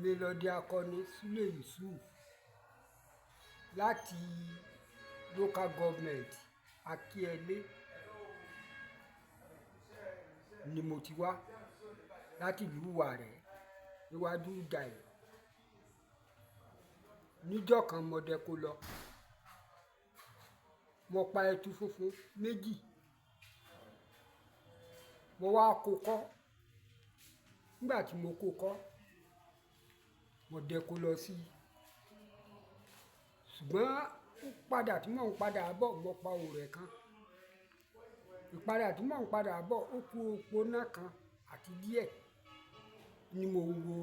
Melody akọni Sule Yusuf láti local government Akiele ni mo ti wá láti ìlú Ìwàrẹ́ níwájú Ìjàyè. Níjọ́ kan mo dẹ kó lọ, mo pa ẹtu funfun méjì, mo wá kó kọ́. Nígbà tí mo kó kọ́, mo dẹ kó lọ sí. Ṣùgbọ́n padà tí mò ń padà bọ̀, mo pa òrẹ̀ kan. Ìpadà tí mò ń padà bọ̀, ó kú òpónà kan àti díẹ̀ ni mo wo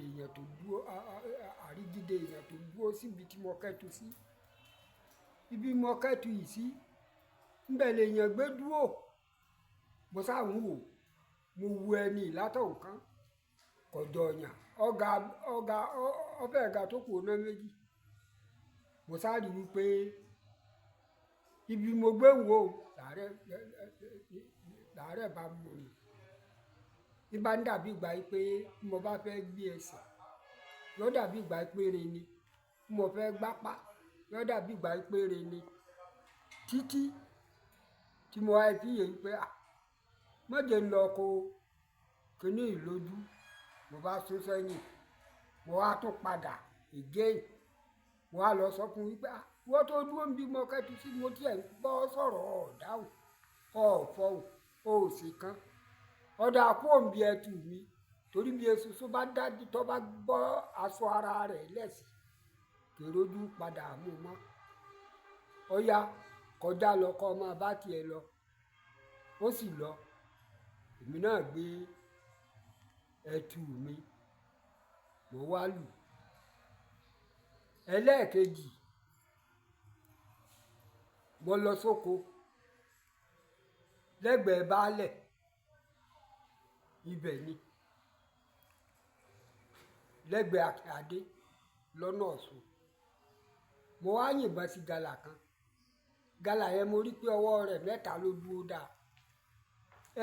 èèyàn tó dúró, àrígídé èèyàn tó dúró síbi tí mo kẹ́tu sí. Ibi mo kẹ́tu yìí sí, ńbẹ̀ lèèyàn gbé dúró. Mo sá ń wò, mo wo ẹni látọ̀ọ́kán, kò jọ̀yàn, ọfẹ́ ga tó pòóná méjì. Mo sá rí wípé ibi mo gbé ń wò làárẹ̀ bá mú mi. Ní bá ń dàbí ìgbà pé mo bá fẹ́ gbé ẹsẹ̀, yóò dàbí ìgbà pé irin ni. Mo fẹ́ gbápá, yóò dàbí ìgbà pé irin ni. Títí tí mo wá fi yè wípé má jẹ́ ń lọ ko kíní yìí lójú, mo bá sún sẹ́yìn, mo wá tún padà again. Mo wá lọ sọ fún wípé wọ́n tó dúró ń bí mo kẹ́tu sí, mo tiẹ̀ ń bọ́ sọ̀rọ̀ ọ̀dáhùn, ọ̀fọ̀hùn, òsì kan. Ọ̀dà kú òǹbí ẹtu mi, torí bí eṣinṣin bá dájú tó bá gbọ́ aṣọ ara rẹ̀ lẹ́sìn, kèròjú padà mú mọ́. Ọ̀ya kọjá lọ kọ́ máa bá tiẹ̀ lọ. Ó sì lọ. Èmi náà gbé ẹtu mi, mo wá lù. Ẹlẹ́ẹ̀kejì, mo lọ sóko lẹ́gbẹ̀ẹ́ Baálẹ̀, ibẹ̀ ni, lẹ́gbẹ̀ẹ́ Akíadé lọ́nà Ọ̀ṣun. Mo wá yìnbọn sí gàlà kan. Gàlà yẹn mo rí pé ọwọ́ rẹ̀ mẹ́ta ló dúró dáa.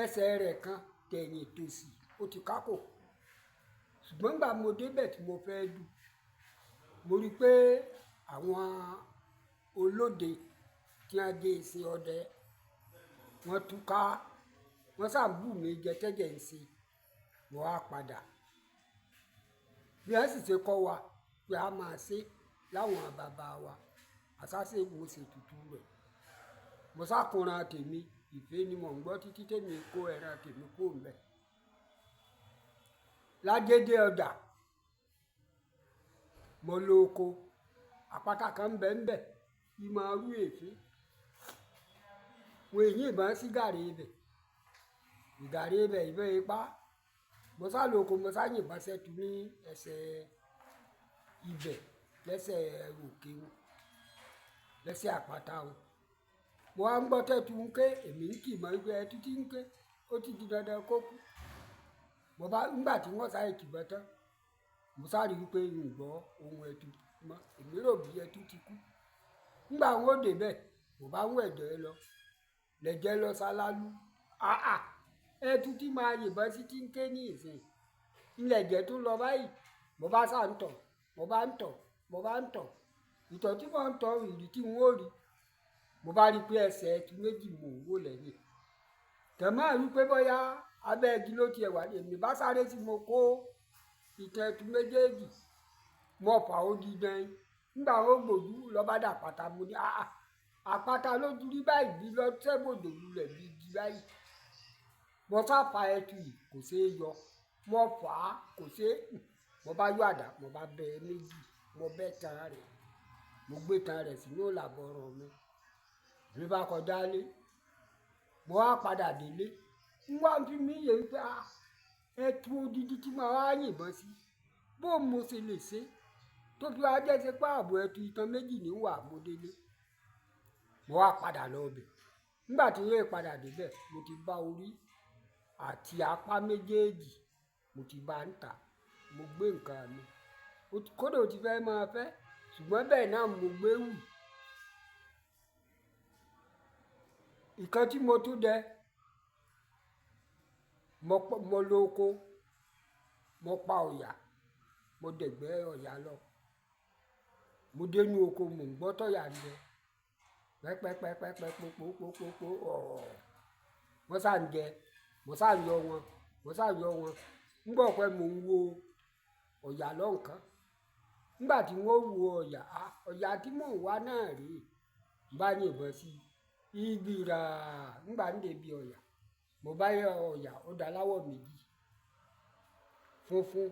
Ẹsẹ̀ rẹ̀ kan tẹ̀yìn tòsì, ó ti kákò. Ṣùgbọ́n nígbà mo débẹ̀ tí mo fẹ́ dù, mo rí pé àwọn olóde tí wọ́n jẹ́ ìsìn ọdẹ, wọ́n túká, wọ́n sá ń bù mí jẹ tẹ́jẹ̀ ń ṣe. Mo wá padà. Bí wọ́n sì ṣe kọ́ wa pé a máa ṣe láwọn bàbá wa, àṣàṣe mo ṣe tutù rẹ̀. Mo sá kunra tèmi, ìfẹ́ ni mò ń gbọ́ títí tèmi kó ẹran tèmi kó ńbẹ̀. Lágédé ọjà, mo lo oko, àpáta kan ń bẹ ńbẹ̀, bí máa rú èéfín. Wọ́n yìnbọn sí gàrí ibẹ̀. Ìgàrí ibẹ̀ ìbọn ipá. Mo sá lo oko, mo sá yìnbọn sẹ́tu ní ẹsẹ̀ ibẹ̀, lẹ́sẹ̀ òkè wọn, lẹ́sẹ̀ àpáta wọn. Mo wá ń gbọ́ tẹ́tu ń ké, èmi ń kì mọ́ wípé ẹtu tí ń ké, ó ti di dandan kó kú. Nígbà tí wọ́n sá ìkìbọn tán, mo sá rí wípé n gbọ́ ohun ẹtu mọ́. Èmi rò bí ẹtu ti kú. Nígbà wọn ò dé bẹ̀, mo bá ń wẹ̀ jẹ́ lọ. Lẹ́jẹ̀ lọ sálálú. Ẹtu tí máa yìnbọn sí tí ń ké ní ìsìn. Ilẹ̀jẹ̀ tó lọ báyìí, mo bá sá ń tọ̀, mo bá ń tọ̀, mo bá ń tọ̀. Ìtọ̀ tí mò ń tọ̀ ìrì tí n ó rí. Mo bá rí pé ẹsẹ̀ ẹtu méjì mò ń wò lẹ́yìn. Tẹ̀mọ́ wípé bóyá abẹ́ igi ló ti ẹ̀wà, èmi bá sáré tí mo kó ìtàn ẹtu méjèèjì, mo fà ó di dẹ́yìn. Nígbà wọn gbòjú lọ bá dà pátá, mo ní àpáta lójú rí báyìí bí lọ sẹ́gbòdò lulẹ̀ bí igi báyìí. Mo sá fa ẹtu yìí, kò ṣeé yọ. Mo fà á, kò ṣeé. Mo bá yọ àdá, mo bá bẹ́ ẹ méjì, mo bẹ́ tan rẹ̀. Mo gbé tan rẹ̀ sínú ìlàbọ̀rọ̀ mi. Èmi bá kọjá lé. Mo wá padà délé. N wá fi mí yè wípé ẹtu odidi tí màá wá yìnbọn sí, bó mo ṣe lè ṣe tó fi wá jẹ́ ṣe pé ààbò ẹtu ìtàn méjì ní wà mo délé. Mo wá padà lọ bẹ̀. Nígbà tí yóò padà débẹ̀, mo ti bá orí àti apá méjèèjì, mo ti bá ń tà. Mo gbé nǹkan mi. Kódà ó ti fẹ́ máa fẹ́, ṣùgbọ́n bẹ́ẹ̀ náà mo gbé wù. Ìkan tí mo tún dẹ, mo lo oko, mo pa ọ̀yà mo dẹ̀gbẹ́ ọ̀yà lọ mo dénú oko mò ń gbọ́ tọ́yà ń jẹ pẹ́pẹ́pẹ́pẹ́pẹ́pọ́pọ́pọ́ wọ́n sá ń jẹ mo sá yọ wọn ńgbọ́ pé mò ń wo ọ̀yà lọ́nkàn nígbà tí wọ́n wo ọ̀yà tí mò ń wá náà rèé bá yìnbọn sí ìgbìrà nígbà ń débi ọ̀yà mo bá yẹ ọ̀yà ó dá láwọ̀ méjì funfun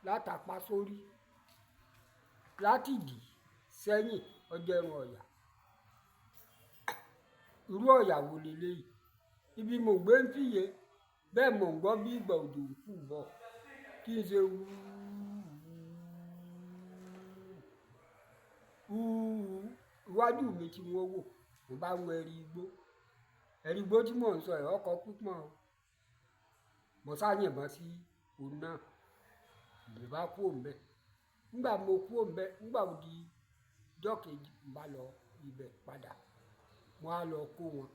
látàpá sórí láti ìdí sẹ́yìn ọjọ́ ẹran ọ̀yà irú ọ̀yà wo leléyìí ibi mò ń gbé ń fìyè bẹ́ẹ̀ mò ń gbọ́ bí ìgbà òjò ń kú bọ̀ kí n ṣe iwájú mi tí wọ́n wò mo bá ń wo ẹ̀rí igbó tí mò ń sọ ẹ̀ ọkọ̀ púpọ̀ mo sá yìnbọn sí òun náà mo bá kú òǹbẹ nígbà mo kú òǹbẹ nígbà mo di ọjọ́ kejì mo bá lọ ibẹ̀ padà wọ́n á lọ kó wọn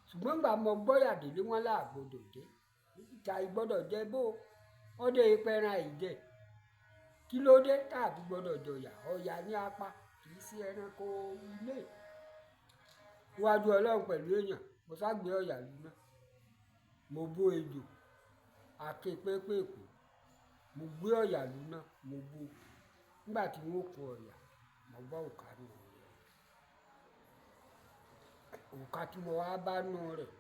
ṣùgbọ́n nígbà mo gbọ́yà délé wọn láàgbọ́dọ̀ jẹ́ ìta ìgbọ́dọ̀ jẹ́ bó ọdẹ ìpẹran àìjẹ kí ló dé tàbí gbọ́dọ̀ jọyà ọ̀yà ní apá kì í sí ẹranko ilé iwájú Ọlọ́run pẹ̀lú èèyàn mo ságbé ọ̀yà lúná mo bó ejò àké pépèpé mo gbé ọ̀yà lúná mo bó nígbà tí wọ́n kó ọ̀yà mo bá òkà nù rẹ̀ òkà tí mo wá bá nù rẹ̀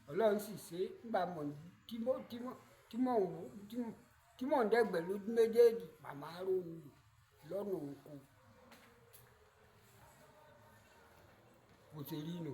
Ọlọ́run sì ṣe nígbà tí mò ń dẹ́gbẹ̀ lójú méjèèjì màmá rohùn lọ́nà òkun kò ṣe rí nù.